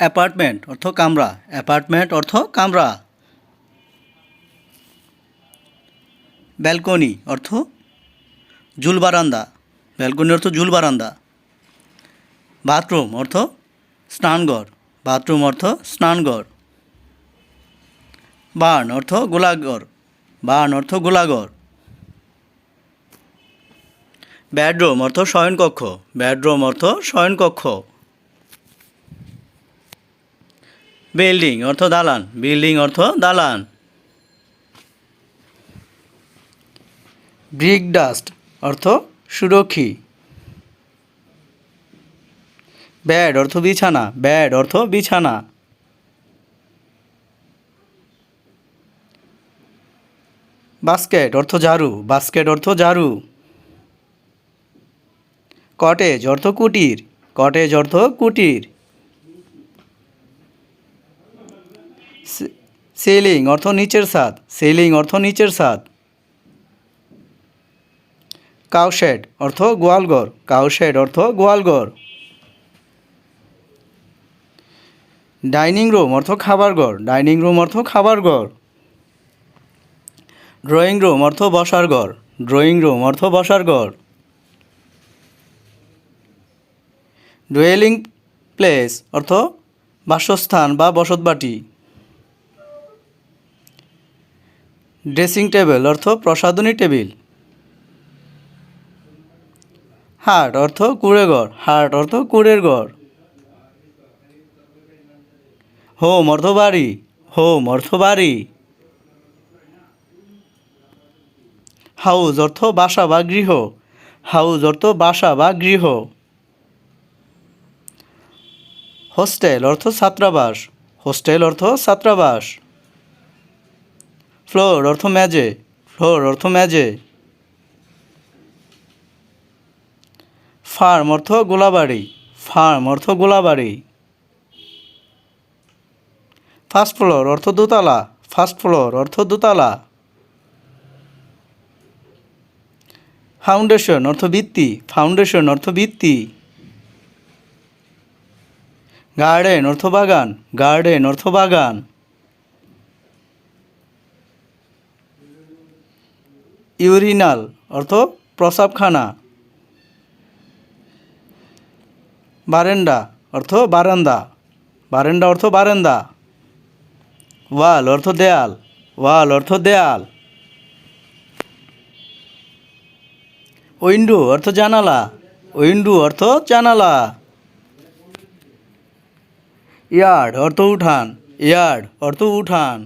Apartment অর্থ কামরা, apartment অর্থ কামরা। ব্যালকনি অর্থ ঝুল বারান্দা, ব্যালকনি অর্থ ঝুল বারান্দা। বাথরুম অর্থ স্নানঘর, বাথরুম অর্থ স্নানঘর। বার্ন অর্থ গোলাঘর, বার্ন অর্থ গোলাঘর। বেডরুম অর্থ শয়নকক্ষ, বেডরুম অর্থ শয়নকক্ষ। বিল্ডিং অর্থ দালান, বিল্ডিং অর্থ দালান। ব্রিক ডাস্ট অর্থ সুরক্ষী। বেড অর্থ বিছানা, বেড অর্থ বিছানা। বাস্কেট অর্থ ঝাড়ু, বাস্কেট অর্থ ঝাড়ু। কটেজ অর্থ কুটির, কটেজ অর্থ কুটির। সিলিং অর্থ নিচের ছাদ, সিলিং অর্থ নিচের ছাদ। কাউশেড অর্থ গোয়ালঘর, কাউশেড অর্থ গোয়ালঘর। ডাইনিং রুম অর্থ খাবার ঘর, ডাইনিং রুম অর্থ খাবার ঘর। ড্রয়িং রুম অর্থ বসার ঘর, ড্রয়িং রুম অর্থ বসার ঘর। ডুয়েলিং প্লেস অর্থ বাসস্থান বা বসতবাটি। ড্রেসিং টেবিল অর্থ প্রসাধনী টেবিল। হাট অর্থ কুঁড়ে ঘর, হাট অর্থ কুঁড়ের ঘর। হোম অর্থ বাড়ি, হোম অর্থ বাড়ি। হাউস অর্থ বাসা বা গৃহ, হাউস অর্থ বাসা বা গৃহ। হোস্টেল অর্থ ছাত্রাবাস, হোস্টেল অর্থ ছাত্রাবাস। ফ্লোর অর্থ মেঝে, ফ্লোর অর্থ মেঝে। ফার্ম অর্থ গোলাবাড়ি, ফার্ম অর্থ গোলাবাড়ি। ফার্স্ট ফ্লোর অর্থ দোতলা, ফার্স্ট ফ্লোর অর্থ দোতলা। ফাউন্ডেশন অর্থ ভিত্তি, ফাউন্ডেশন অর্থ ভিত্তি। গার্ডেন অর্থ বাগান, গার্ডেন অর্থ বাগান। ইউরিনাল অর্থ প্রসাবখানা। বারান্দা অর্থ বারান্দা, বারান্দা অর্থ বারান্দা। ওয়াল অর্থ দেয়াল, ওয়াল অর্থ দেয়াল। উইন্ডো অর্থ জানালা, উইন্ডো অর্থ জানালা। ইয়ার্ড অর্থ উঠান, ইয়ার্ড অর্থ উঠান।